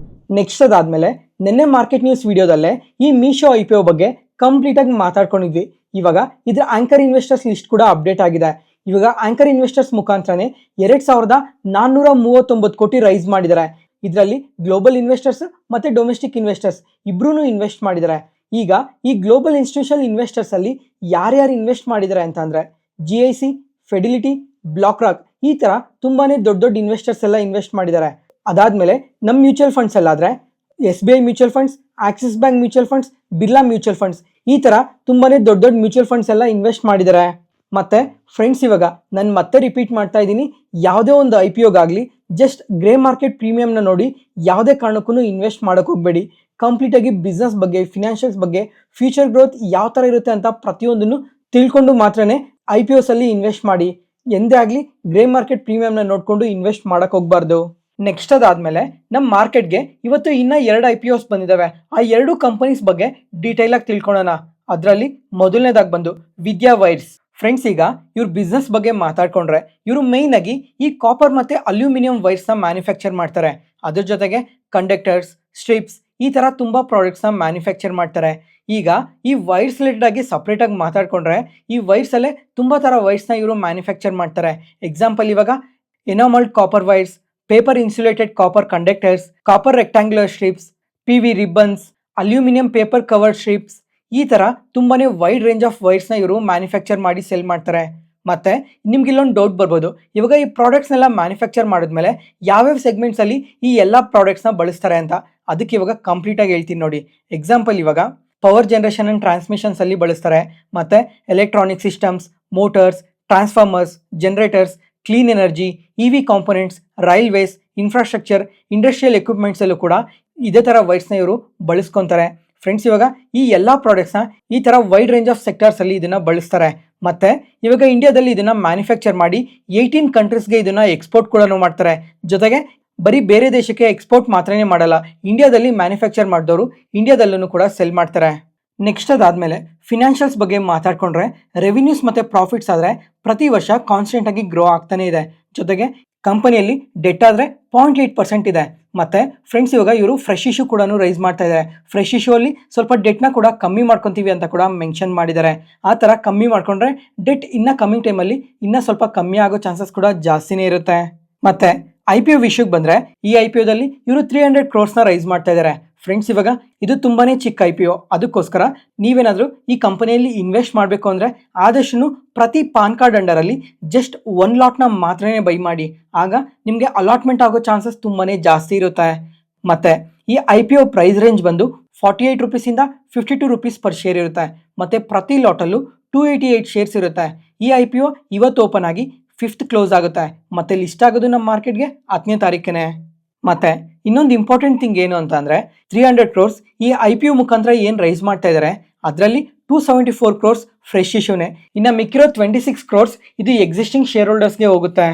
ನೆಕ್ಸ್ಟ್ ಅದಾದ್ಮೇಲೆ ನಿನ್ನೆ ಮಾರ್ಕೆಟ್ ನ್ಯೂಸ್ ವಿಡಿಯೋದಲ್ಲೇ ಈ ಮೀಶೋ IPO ಬಗ್ಗೆ ಕಂಪ್ಲೀಟ್ ಆಗಿ ಮಾತಾಡ್ಕೊಂಡಿದ್ವಿ. ಇವಾಗ ಇದ್ರ ಆಂಕರ್ ಇನ್ವೆಸ್ಟರ್ಸ್ ಲಿಸ್ಟ್ ಕೂಡ ಅಪ್ಡೇಟ್ ಆಗಿದೆ. ಇವಾಗ ಆಂಕರ್ ಇನ್ವೆಸ್ಟರ್ಸ್ ಮುಖಾಂತರನೇ 2,439 ಕೋಟಿ ರೈಸ್ ಮಾಡಿದ್ದಾರೆ. ಇದರಲ್ಲಿ ಗ್ಲೋಬಲ್ ಇನ್ವೆಸ್ಟರ್ಸ್ ಮತ್ತೆ ಡೊಮೆಸ್ಟಿಕ್ ಇನ್ವೆಸ್ಟರ್ಸ್ ಇಬ್ರು ಇನ್ವೆಸ್ಟ್ ಮಾಡಿದ್ದಾರೆ. ಈಗ ಈ ಗ್ಲೋಬಲ್ ಇನ್ಸ್ಟಿಟ್ಯೂಷನಲ್ ಇನ್ವೆಸ್ಟರ್ಸ್ ಅಲ್ಲಿ ಯಾರ್ಯಾರು ಇನ್ವೆಸ್ಟ್ ಮಾಡಿದ್ದಾರೆ ಅಂತ ಅಂದ್ರೆ GIC, ಫೆಡಿಲಿಟಿ, ಬ್ಲಾಕ್ ರಾಕ್ ಈ ತರ ತುಂಬಾನೇ ದೊಡ್ಡ ಇನ್ವೆಸ್ಟರ್ಸ್ ಎಲ್ಲ ಇನ್ವೆಸ್ಟ್ ಮಾಡಿದ್ದಾರೆ. ಅದಾದ್ಮೇಲೆ ನಮ್ಮ ಮ್ಯೂಚುವಲ್ ಫಂಡ್ಸ್ ಅಲ್ಲಾದ್ರೆ SBI mutual funds, Axis bank mutual funds, Birla mutual funds ಈ ತರ ತುಂಬಾನೇ ದೊಡ್ಡ ಮ್ಯೂಚುವಲ್ ಫಂಡ್ಸ್ ಎಲ್ಲ ಇನ್ವೆಸ್ಟ್ ಮಾಡಿದ್ದಾರೆ. ಮತ್ತೆ ಫ್ರೆಂಡ್ಸ್ ಇವಾಗ ನಾನು ಮತ್ತೆ ರಿಪೀಟ್ ಮಾಡ್ತಾ ಇದ್ದೀನಿ, ಯಾವುದೇ ಒಂದು IPOಗಾಗಲಿ ಜಸ್ಟ್ ಗ್ರೇ ಮಾರ್ಕೆಟ್ ಪ್ರೀಮಿಯಂನ ನೋಡಿ ಯಾವುದೇ ಕಾರಣಕ್ಕೂ ಇನ್ವೆಸ್ಟ್ ಮಾಡೋಕೆ ಹೋಗಬೇಡಿ. ಕಂಪ್ಲೀಟ್ ಆಗಿ ಬಿಸ್ನೆಸ್ ಬಗ್ಗೆ, ಫಿನಾನ್ಷಿಯಲ್ಸ್ ಬಗ್ಗೆ, ಫ್ಯೂಚರ್ ಗ್ರೋತ್ ಯಾವ ತರ ಇರುತ್ತೆ ಅಂತ ಪ್ರತಿಯೊಂದನ್ನು ತಿಳ್ಕೊಂಡು ಮಾತ್ರನೇ IPOs ಅಲ್ಲಿ ಇನ್ವೆಸ್ಟ್ ಮಾಡಿ. ಎಂದೇ ಆಗಲಿ ಗ್ರೇ ಮಾರ್ಕೆಟ್ ಪ್ರೀಮಿಯಂನ ನೋಡಿಕೊಂಡು ಇನ್ವೆಸ್ಟ್ ಮಾಡಕ್ ಹೋಗ್ಬಾರ್ದು. ನೆಕ್ಸ್ಟ್ ಅದಾದ್ಮೇಲೆ ನಮ್ಮ ಮಾರ್ಕೆಟ್ಗೆ ಇವತ್ತು ಇನ್ನ 2 IPOs ಬಂದಿದ್ದಾವೆ. ಆ 2 ಕಂಪನೀಸ್ ಬಗ್ಗೆ ಡೀಟೇಲ್ ಆಗಿ ತಿಳ್ಕೊಳ್ಳೋಣ. ಅದರಲ್ಲಿ ಮೊದಲನೇದಾಗಿ ಬಂದು ವಿದ್ಯಾ ವೈರ್ಸ್. ಫ್ರೆಂಡ್ಸ್ ಈಗ ಇವ್ರ ಬಿಸ್ನೆಸ್ ಬಗ್ಗೆ ಮಾತಾಡ್ಕೊಂಡ್ರೆ ಇವರು ಮೇಯ್ನ್ ಆಗಿ ಈ ಕಾಪರ್ ಮತ್ತೆ ಅಲ್ಯೂಮಿನಿಯಂ ವೈರ್ಸ್ ನ ಮ್ಯಾನುಫ್ಯಾಕ್ಚರ್ ಮಾಡ್ತಾರೆ. ಅದ್ರ ಜೊತೆಗೆ ಕಂಡಕ್ಟರ್ಸ್, ಸ್ಟ್ರಿಪ್ಸ್ ಈ ತರ ತುಂಬಾ ಪ್ರಾಡಕ್ಟ್ಸ್ ನ ಮ್ಯಾನುಫ್ಯಾಕ್ಚರ್ ಮಾಡ್ತಾರೆ. ಈಗ ಈ ವೈರ್ಸ್ ರಿಲೇಟೆಡ್ ಆಗಿ ಸಪ್ರೇಟ್ ಆಗಿ ಮಾತಾಡ್ಕೊಂಡ್ರೆ ಈ ವೈರ್ಸ್ ಅಲ್ಲೇ ತುಂಬಾ ತರ ವೈರ್ಸ್ ನ ಇವರು ಮ್ಯಾನುಫ್ಯಾಕ್ಚರ್ ಮಾಡ್ತಾರೆ. ಎಕ್ಸಾಂಪಲ್ ಇವಾಗ enamelled copper wires, paper insulated copper conductors, copper rectangular strips, PV ribbons, aluminium paper covered strips ಈ ತರ ತುಂಬಾನೇ ವೈಡ್ ರೇಂಜ್ ಆಫ್ ವೈರ್ಸ್ ನ ಇವರು ಮ್ಯಾನುಫ್ಯಾಕ್ಚರ್ ಮಾಡಿ ಸೆಲ್ ಮಾಡ್ತಾರೆ. ಮತ್ತೆ ನಿಮ್ಗೆ ಇಲ್ಲೊಂದು ಡೌಟ್ ಬರ್ಬೋದು, ಇವಾಗ ಈ ಪ್ರಾಡಕ್ಟ್ಸ್ನೆಲ್ಲ ಮ್ಯಾನುಫ್ಯಾಕ್ಚರ್ ಮಾಡಿದ್ಮೇಲೆ ಯಾವ್ಯಾವ ಸೆಗ್ಮೆಂಟ್ಸ್ ಅಲ್ಲಿ ಈ ಎಲ್ಲ ಪ್ರಾಡಕ್ಟ್ಸ್ನ ಬಳಸ್ತಾರೆ ಅಂತ ಅದಕ್ಕೆ ಇವಾಗ ಕಂಪ್ಲೀಟ್ ಆಗಿ ಹೇಳ್ತೀನಿ ನೋಡಿ. ಎಕ್ಸಾಂಪಲ್ ಇವಾಗ ಪವರ್ ಜನರೇಷನ್ ಅಂಡ್ ಟ್ರಾನ್ಸ್ಮಿಷನ್ಸ್ ಅಲ್ಲಿ ಬಳಸ್ತಾರೆ. ಮತ್ತೆ electronic systems, motors, transformers, generators, clean energy, EV components, railways, infrastructure, industrial equipments ಅಲ್ಲೂ ಕೂಡ ಇದೇ ತರ ವೈರ್ಸ್ನ ಇವರು ಬಳಸ್ಕೊಂತಾರೆ. ಫ್ರೆಂಡ್ಸ್ ಇವಾಗ ಈ ಎಲ್ಲಾ ಪ್ರಾಡಕ್ಟ್ಸ್ನ ಈ ತರ ವೈಡ್ ರೇಂಜ್ ಆಫ್ ಸೆಕ್ಟರ್ಸ್ ಅಲ್ಲಿ ಇದನ್ನ ಬಳಸ್ತಾರೆ. ಮತ್ತೆ ಇವಾಗ ಇಂಡಿಯಾದಲ್ಲಿ ಇದನ್ನ ಮ್ಯಾನುಫ್ಯಾಕ್ಚರ್ ಮಾಡಿ 18 ಕಂಟ್ರೀಸ್ಗೆ ಇದನ್ನ ಎಕ್ಸ್ಪೋರ್ಟ್ ಕೂಡ ಮಾಡ್ತಾರೆ. ಜೊತೆಗೆ ಬರೀ ಬೇರೆ ದೇಶಕ್ಕೆ ಎಕ್ಸ್ಪೋರ್ಟ್ ಮಾತ್ರನೇ ಮಾಡಲ್ಲ, ಇಂಡಿಯಾದಲ್ಲಿ ಮ್ಯಾನುಫ್ಯಾಕ್ಚರ್ ಮಾಡಿದವರು ಇಂಡಿಯಾದಲ್ಲೂ ಕೂಡ ಸೆಲ್ ಮಾಡ್ತಾರೆ. ನೆಕ್ಸ್ಟ್ ಅದಾದ್ಮೇಲೆ ಫಿನಾನ್ಷಿಯಲ್ಸ್ ಬಗ್ಗೆ ಮಾತಾಡ್ಕೊಂಡ್ರೆ ರೆವಿನ್ಯೂಸ್ ಮತ್ತೆ ಪ್ರಾಫಿಟ್ಸ್ ಆದ್ರೆ ಪ್ರತಿ ವರ್ಷ ಕಾನ್ಸ್ಟೆಂಟ್ ಆಗಿ ಗ್ರೋ ಆಗ್ತಾನೆ ಇದೆ. ಜೊತೆಗೆ ಕಂಪನಿಯಲ್ಲಿ ಡೆಟ್ ಆದ್ರೆ 0.8% ಇದೆ. ಮತ್ತೆ ಫ್ರೆಂಡ್ಸ್ ಇವಾಗ ಇವರು ಫ್ರೆಶ್ ಇಶ್ಯೂ ಕೂಡ ರೈಸ್ ಮಾಡ್ತಾ ಇದ್ದಾರೆ. ಫ್ರೆಶ್ ಇಶ್ಯೂ ಅಲ್ಲಿ ಸ್ವಲ್ಪ ಡೆಟ್ನ ಕೂಡ ಕಮ್ಮಿ ಮಾಡ್ಕೊಂತೀವಿ ಅಂತ ಕೂಡ ಮೆನ್ಷನ್ ಮಾಡಿದ್ದಾರೆ. ಆ ತರ ಕಮ್ಮಿ ಮಾಡ್ಕೊಂಡ್ರೆ ಡೆಟ್ ಇನ್ನ ಕಮ್ಮಿಂಗ್ ಟೈಮಲ್ಲಿ ಇನ್ನ ಸ್ವಲ್ಪ ಕಮ್ಮಿ ಆಗೋ ಚಾನ್ಸಸ್ ಕೂಡ ಜಾಸ್ತಿನೇ ಇರುತ್ತೆ. ಮತ್ತೆ IPO ವಿಷಯಕ್ಕೆ ಬಂದ್ರೆ ಈ IPOದಲ್ಲಿ ಇವರು 300 ಕ್ರೋರ್ಸ್ನ ರೈಸ್ ಮಾಡ್ತಾ ಇದ್ದಾರೆ. ಫ್ರೆಂಡ್ಸ್ ಇವಾಗ ಇದು ತುಂಬಾನೇ ಚಿಕ್ಕ IPO, ಅದಕ್ಕೋಸ್ಕರ ನೀವೇನಾದ್ರೂ ಈ ಕಂಪನಿಯಲ್ಲಿ ಇನ್ವೆಸ್ಟ್ ಮಾಡಬೇಕು ಅಂದ್ರೆ ಆದಷ್ಟು ಪ್ರತಿ ಪಾನ್ ಕಾರ್ಡ್ ಅಂಡರ್ ಅಲ್ಲಿ ಜಸ್ಟ್ 1 ಲಾಟ್ನ ಮಾತ್ರನೇ ಬೈ ಮಾಡಿ. ಆಗ ನಿಮಗೆ ಅಲಾಟ್ಮೆಂಟ್ ಆಗೋ ಚಾನ್ಸಸ್ ತುಂಬಾನೇ ಜಾಸ್ತಿ ಇರುತ್ತೆ. ಮತ್ತೆ ಈ IPO ಪ್ರೈಸ್ ರೇಂಜ್ ಬಂದು 48 ರೂಪೀಸಿಂದ 52 ರೂಪೀಸ್ ಪರ್ ಶೇರ್ ಇರುತ್ತೆ. ಮತ್ತೆ ಪ್ರತಿ ಲಾಟಲ್ಲೂ 288 ಶೇರ್ಸ್ ಇರುತ್ತೆ. ಈ IPO ಇವತ್ತು ಓಪನ್ ಆಗಿ 5th ಕ್ಲೋಸ್ ಆಗುತ್ತೆ. ಮತ್ತೆ ಲಿಸ್ಟ್ ಆಗೋದು ನಮ್ಮ ಮಾರ್ಕೆಟ್ಗೆ 10ನೇ ತಾರೀಕನೇ. ಮತ್ತೆ ಇನ್ನೊಂದು ಇಂಪಾರ್ಟೆಂಟ್ ಥಿಂಗ್ ಏನು ಅಂತ ಅಂದ್ರೆ 300 ಕ್ರೋರ್ಸ್ ಈ IPO ಮುಖಾಂತರ ಏನ್ ರೈಸ್ ಮಾಡ್ತಾ ಇದ್ದಾರೆ ಅದರಲ್ಲಿ 274 ಕ್ರೋರ್ಸ್ ಫ್ರೆಶ್ ಇಶ್ಯೂನೇ, ಇನ್ನು ಮಿಕ್ಕಿರೋ 26 ಕ್ರೋರ್ಸ್ ಇದು ಎಕ್ಸಿಸ್ಟಿಂಗ್ ಶೇರ್ ಹೋಲ್ಡರ್ಸ್ಗೆ ಹೋಗುತ್ತೆ.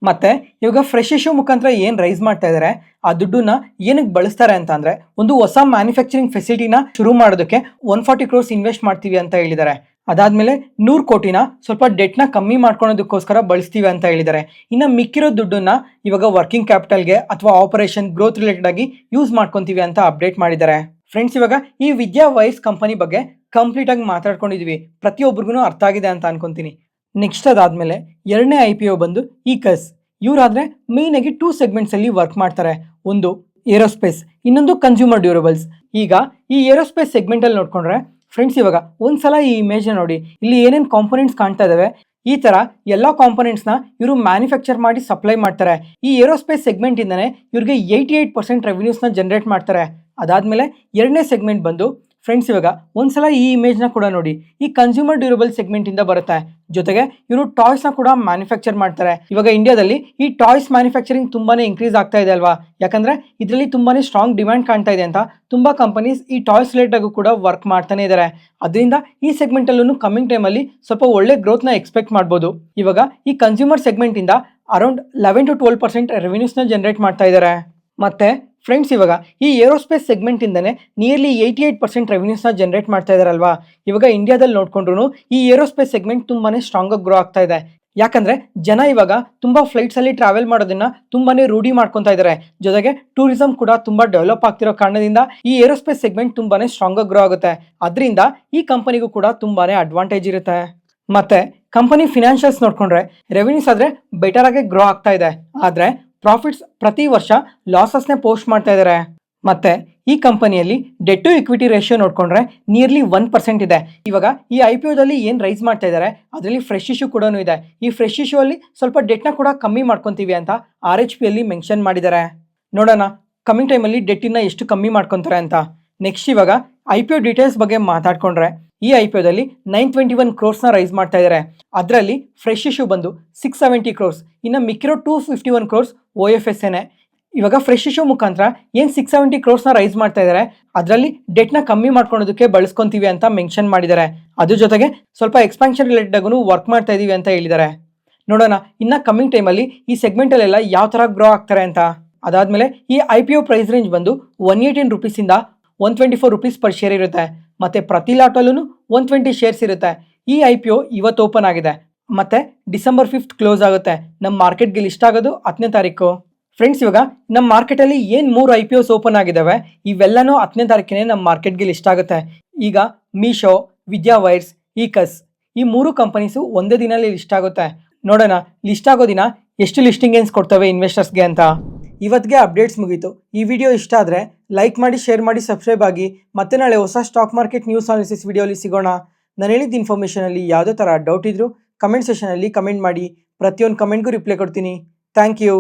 ಮತ್ತೆ ಇವಾಗ ಫ್ರೆಶ್ ಇಶ್ಯೂ ಮುಖಾಂತರ ಏನ್ ರೈಸ್ ಮಾಡ್ತಾ ಇದ್ದಾರೆ ಆ ದುಡ್ಡನ್ನ ಏನಕ್ಕೆ ಬಳಸ್ತಾರೆ ಅಂತ ಅಂದ್ರೆ ಒಂದು ಹೊಸ ಮ್ಯಾನುಫ್ಯಾಕ್ಚರಿಂಗ್ ಫೆಸಿಲಿಟಿನ ಶುರು ಮಾಡೋದಕ್ಕೆ 140 ಕ್ರೋರ್ಸ್ ಇನ್ವೆಸ್ಟ್ ಮಾಡ್ತೀವಿ ಅಂತ ಹೇಳಿದ್ದಾರೆ. ಅದಾದ್ಮೇಲೆ 100 ಕೋಟಿನ ಸ್ವಲ್ಪ ಡೆಟ್ನ ಕಮ್ಮಿ ಮಾಡ್ಕೊಳೋದಕ್ಕೋಸ್ಕರ ಬಳಸ್ತೀವಿ ಅಂತ ಹೇಳಿದ್ದಾರೆ. ಇನ್ನು ಮಿಕ್ಕಿರೋ ದುಡ್ಡನ್ನ ಇವಾಗ ವರ್ಕಿಂಗ್ ಕ್ಯಾಪಿಟಲ್ಗೆ ಅಥವಾ ಆಪರೇಷನ್ ಗ್ರೋತ್ ರಿಲೇಟೆಡ್ ಆಗಿ ಯೂಸ್ ಮಾಡ್ಕೊಂತೀವಿ ಅಂತ ಅಪ್ಡೇಟ್ ಮಾಡಿದ್ದಾರೆ. ಫ್ರೆಂಡ್ಸ್ ಇವಾಗ ಈ ವಿದ್ಯಾ ವೈರ್ಸ್ ಕಂಪನಿ ಬಗ್ಗೆ ಕಂಪ್ಲೀಟ್ ಆಗಿ ಮಾತಾಡ್ಕೊಂಡಿದೀವಿ, ಪ್ರತಿಯೊಬ್ಬರಿಗೂ ಅರ್ಥ ಆಗಿದೆ ಅಂತ ಅನ್ಕೊಂತೀನಿ. ನೆಕ್ಸ್ಟ್ ಅದಾದ್ಮೇಲೆ ಎರಡನೇ IPO ಬಂದು ಈಕಸ್. ಇವರಾದ್ರೆ ಮೇನ್ ಆಗಿ 2 ಸೆಗ್ಮೆಂಟ್ಸ್ ಅಲ್ಲಿ ವರ್ಕ್ ಮಾಡ್ತಾರೆ. ಒಂದು ಏರೋಸ್ಪೇಸ್, ಇನ್ನೊಂದು ಕನ್ಸ್ಯೂಮರ್ ಡ್ಯೂರಬಲ್ಸ್. ಈಗ ಈ ಏರೋಸ್ಪೇಸ್ ಸೆಗ್ಮೆಂಟ್ ಅಲ್ಲಿ ನೋಡ್ಕೊಂಡ್ರೆ ಫ್ರೆಂಡ್ಸ್ ಇವಾಗ ಒಂದ್ಸಲ ಈ ಇಮೇಜ್ನ ನೋಡಿ, ಇಲ್ಲಿ ಏನೇನು ಕಾಂಪೊನೆಂಟ್ಸ್ ಕಾಣ್ತಾ ಇದಾವೆ, ಈ ತರ ಎಲ್ಲ ಕಾಂಪೊನೆಂಟ್ಸ್ನ ಇವರು ಮ್ಯಾನುಫ್ಯಾಕ್ಚರ್ ಮಾಡಿ ಸಪ್ಲೈ ಮಾಡ್ತಾರೆ. ಈ ಏರೋಸ್ಪೇಸ್ ಸೆಗ್ಮೆಂಟ್ ಇಂದನೇ ಇವ್ರಿಗೆ 88% ರೆವಿನ್ಯೂಸ್ನ ಜನರೇಟ್ ಮಾಡ್ತಾರೆ. ಅದಾದ್ಮೇಲೆ ಎರಡನೇ ಸೆಗ್ಮೆಂಟ್ ಬಂದು ಫ್ರೆಂಡ್ಸ್ ಇವಾಗ ಒಂದ್ಸಲ ಈ ಇಮೇಜ್ನ ಕೂಡ ನೋಡಿ, ಈ ಕನ್ಸ್ಯೂಮರ್ ಡ್ಯೂರಬಲ್ ಸೆಗ್ಮೆಂಟ್ ಇಂದ ಬರುತ್ತೆ. ಜೊತೆಗೆ ಇವರು ಟಾಯ್ಸ್ನ ಕೂಡ ಮ್ಯಾನುಫ್ಯಾಕ್ಚರ್ ಮಾಡ್ತಾರೆ. ಇವಾಗ ಇಂಡಿಯಾದಲ್ಲಿ ಈ ಟಾಯ್ಸ್ ಮ್ಯಾನುಫ್ಯಾಕ್ಚರಿಂಗ್ ತುಂಬಾನೇ ಇನ್ಕ್ರೀಸ್ ಆಗ್ತಾ ಇದೆ ಅಲ್ವಾ, ಯಾಕಂದ್ರೆ ಇದರಲ್ಲಿ ತುಂಬಾನೇ ಸ್ಟ್ರಾಂಗ್ ಡಿಮ್ಯಾಂಡ್ ಕಾಣ್ತಾ ಇದೆ ಅಂತ ತುಂಬಾ ಕಂಪನೀಸ್ ಈ ಟಾಯ್ಸ್ ರಿಲೇಟೆಡ್ ಆಗೂ ಕೂಡ ವರ್ಕ್ ಮಾಡ್ತಾನೆ ಇದ್ದಾರೆ. ಅದರಿಂದ ಈ ಸೆಗ್ಮೆಂಟ್ ಅಲ್ಲೂ ಕಮಿಂಗ್ ಟೈಮಲ್ಲಿ ಸ್ವಲ್ಪ ಒಳ್ಳೆ ಗ್ರೋತ್ನ ಎಕ್ಸ್ಪೆಕ್ಟ್ ಮಾಡ್ಬೋದು. ಇವಾಗ ಈ ಕನ್ಸ್ಯೂಮರ್ ಸೆಗ್ಮೆಂಟ್ ಇಂದ ಅರೌಂಡ್ 11 to 12% ರೆವಿನ್ಯೂಸ್ನ ಜನರೇಟ್ ಮಾಡ್ತಾ ಇದ್ದಾರೆ. ಮತ್ತೆ ಫ್ರೆಂಡ್ಸ್ ಇವಾಗ ಈ ಏರೋಸ್ಪೇಸ್ ಸೆಗ್ಮೆಂಟ್ ಇಂದನೇ ನಿಯರ್ಲಿ 88% ರೆವಿನ್ಯೂಸ್ನ ಜನರೇಟ್ ಮಾಡ್ತಾ ಇದಾರಲ್ವಾ. ಇವಾಗ ಇಂಡಿಯಾದಲ್ಲಿ ನೋಡ್ಕೊಂಡ್ರು ಈ ಏರೋಸ್ಪೇಸ್ ಸೆಗ್ಮೆಂಟ್ ತುಂಬಾನೇ ಸ್ಟ್ರಾಂಗ್ ಆಗಿ ಗ್ರೋ ಆಗ್ತಾ ಇದೆ. ಯಾಕಂದ್ರೆ ಜನ ಇವಾಗ ತುಂಬಾ ಫ್ಲೈಟ್ಸ್ ಅಲ್ಲಿ ಟ್ರಾವೆಲ್ ಮಾಡೋದನ್ನ ತುಂಬಾನೇ ರೂಢಿ ಮಾಡ್ಕೊಂತಾ ಇದ್ದಾರೆ. ಜೊತೆಗೆ ಟೂರಿಸಂ ಕೂಡ ತುಂಬಾ ಡೆವಲಪ್ ಆಗ್ತಿರೋ ಕಾರಣದಿಂದ ಈ ಏರೋಸ್ಪೇಸ್ ಸೆಗ್ಮೆಂಟ್ ತುಂಬಾನೇ ಸ್ಟ್ರಾಂಗ್ ಆಗಿ ಗ್ರೋ ಆಗುತ್ತೆ. ಅದರಿಂದ ಈ ಕಂಪನಿಗೂ ಕೂಡ ತುಂಬಾನೇ ಅಡ್ವಾಂಟೇಜ್ ಇರುತ್ತೆ. ಮತ್ತೆ ಕಂಪನಿ ಫಿನಾನ್ಷಿಯಲ್ಸ್ ನೋಡ್ಕೊಂಡ್ರೆ ರೆವಿನ್ಯೂಸ್ ಆದ್ರೆ ಬೆಟರ್ ಆಗಿ ಗ್ರೋ ಆಗ್ತಾ ಇದೆ, ಆದ್ರೆ ಪ್ರಾಫಿಟ್ಸ್ ಪ್ರತಿ ವರ್ಷ ಲಾಸಸ್ನೇ ಪೋಸ್ಟ್ ಮಾಡ್ತಾ ಇದ್ದಾರೆ. ಮತ್ತೆ ಈ ಕಂಪನಿಯಲ್ಲಿ ಡೆಟ್ ಟು ಇಕ್ವಿಟಿ ರೇಷಿಯೋ ನೋಡ್ಕೊಂಡ್ರೆ ನಿಯರ್ಲಿ 1% ಇದೆ. ಇವಾಗ ಈ IPO ದಲ್ಲಿ ಏನು ರೈಸ್ ಮಾಡ್ತಾ ಇದ್ದಾರೆ ಅದರಲ್ಲಿ ಫ್ರೆಶ್ ಇಶ್ಯೂ ಕೂಡ ಇದೆ. ಈ ಫ್ರೆಶ್ ಇಶ್ಯೂ ಅಲ್ಲಿ ಸ್ವಲ್ಪ ಡೆಟ್ನ ಕೂಡ ಕಮ್ಮಿ ಮಾಡ್ಕೊಂತೀವಿ ಅಂತ RHP ಅಲ್ಲಿ ಮೆನ್ಷನ್ ಮಾಡಿದ್ದಾರೆ. ನೋಡೋಣ ಕಮಿಂಗ್ ಟೈಮಲ್ಲಿ ಡೆಟ್ಟಿನ ಎಷ್ಟು ಕಮ್ಮಿ ಮಾಡ್ಕೊತಾರೆ ಅಂತ. ನೆಕ್ಸ್ಟ್ ಇವಾಗ IPO ಡೀಟೇಲ್ಸ್ ಬಗ್ಗೆ ಮಾತಾಡ್ಕೊಂಡ್ರೆ ಈ IPOದಲ್ಲಿ 921 ಕ್ರೋರ್ಸ್ನ ರೈಸ್ ಮಾಡ್ತಾ ಇದ್ದಾರೆ. ಅದರಲ್ಲಿ ಫ್ರೆಶ್ ಇಶ್ಯೂ ಬಂದು 670 ಕ್ರೋರ್ಸ್, ಇನ್ನು ಮಿಕ್ಕಿರೋ 251 ಕ್ರೋರ್ಸ್ OFSನೇ. ಇವಾಗ ಫ್ರೆಶ್ ಇಶ್ಯೂ ಮುಖಾಂತರ ಏನು 670 ಕ್ರೋರ್ಸ್ನ ರೈಸ್ ಮಾಡ್ತಾ ಇದ್ದಾರೆ ಅದರಲ್ಲಿ ಡೆಟ್ನ ಕಮ್ಮಿ ಮಾಡ್ಕೊಳೋದಕ್ಕೆ ಬಳಸ್ಕೊಂತೀವಿ ಅಂತ ಮೆನ್ಷನ್ ಮಾಡಿದ್ದಾರೆ. ಅದ್ರ ಜೊತೆಗೆ ಸ್ವಲ್ಪ ಎಕ್ಸ್ಪಾನ್ಷನ್ ರಿಲೇಟೆಡ್ ಆಗೂ ವರ್ಕ್ ಮಾಡ್ತಾ ಇದೀವಿ ಅಂತ ಹೇಳಿದ್ದಾರೆ. ನೋಡೋಣ ಇನ್ನು ಕಮ್ಮಿಂಗ್ ಟೈಮಲ್ಲಿ ಈ ಸೆಗ್ಮೆಂಟಲ್ಲೆಲ್ಲ ಯಾವ ಥರ ಗ್ರೋ ಆಗ್ತಾರೆ ಅಂತ. ಅದಾದಮೇಲೆ ಈ IPO ಪ್ರೈಸ್ ರೇಂಜ್ ಬಂದು 118 ರುಪೀಸಿಂದ 124 ರುಪೀಸ್ ಪರ್ ಶೇರ್ ಇರುತ್ತೆ. ಮತ್ತು ಪ್ರತಿ ಲಾಟಲ್ಲೂ 120 ಶೇರ್ಸ್ ಇರುತ್ತೆ. ಈ IPO ಇವತ್ತು ಓಪನ್ ಆಗಿದೆ ಮತ್ತು December 5th ಕ್ಲೋಸ್ ಆಗುತ್ತೆ. ನಮ್ಮ ಮಾರ್ಕೆಟ್ಗೆ ಲಿಸ್ಟ್ ಆಗೋದು 10ನೇ ತಾರೀಕು. ಫ್ರೆಂಡ್ಸ್ ಇವಾಗ ನಮ್ಮ ಮಾರ್ಕೆಟಲ್ಲಿ ಏನು 3 IPOಸ್ ಓಪನ್ ಆಗಿದ್ದಾವೆ ಇವೆಲ್ಲನೂ 10ನೇ ತಾರೀಕಿನೇ ನಮ್ಮ ಮಾರ್ಕೆಟ್ಗೆ ಲಿಸ್ಟ್ ಆಗುತ್ತೆ. ಈಗ ಮೀಶೋ, ವಿದ್ಯಾ ವೈರ್ಸ್, ಈಕಸ್ ಈ 3 ಕಂಪನೀಸು ಒಂದೇ ದಿನಲ್ಲಿ ಲಿಸ್ಟ್ ಆಗುತ್ತೆ. ನೋಡೋಣ ಲಿಸ್ಟ್ ಆಗೋ ದಿನ ಎಷ್ಟು ಲಿಸ್ಟಿಂಗ್ ಏನ್ಸ್ ಕೊಡ್ತವೆ ಇನ್ವೆಸ್ಟರ್ಸ್ಗೆ ಅಂತ. ಇವತ್ತಿಗೆ ಅಪ್ಡೇಟ್ಸ್ ಮುಗೀತು. ಈ ವಿಡಿಯೋ ಇಷ್ಟ ಆದರೆ ಲೈಕ್ ಮಾಡಿ, ಶೇರ್ ಮಾಡಿ, ಸಬ್ಸ್ಕ್ರೈಬ್ ಆಗಿ. ಮತ್ತೆ ನಾಳೆ ಹೊಸ ಸ್ಟಾಕ್ ಮಾರ್ಕೆಟ್ ನ್ಯೂಸ್ ಅನಾಲಿಸಿಸ್ ವಿಡಿಯೋಲಿ ಸಿಗೋಣ. ನಾನು ಹೇಳಿದ ಇನ್ಫಾರ್ಮೇಷನಲ್ಲಿ ಯಾವುದೇ ಥರ ಡೌಟ್ ಇದ್ದರೂ ಕಮೆಂಟ್ ಸೆಷನಲ್ಲಿ ಕಮೆಂಟ್ ಮಾಡಿ. ಪ್ರತಿಯೊಂದು ಕಮೆಂಟ್ಗೂ ರಿಪ್ಲೈ ಕೊಡ್ತೀನಿ. Thank you.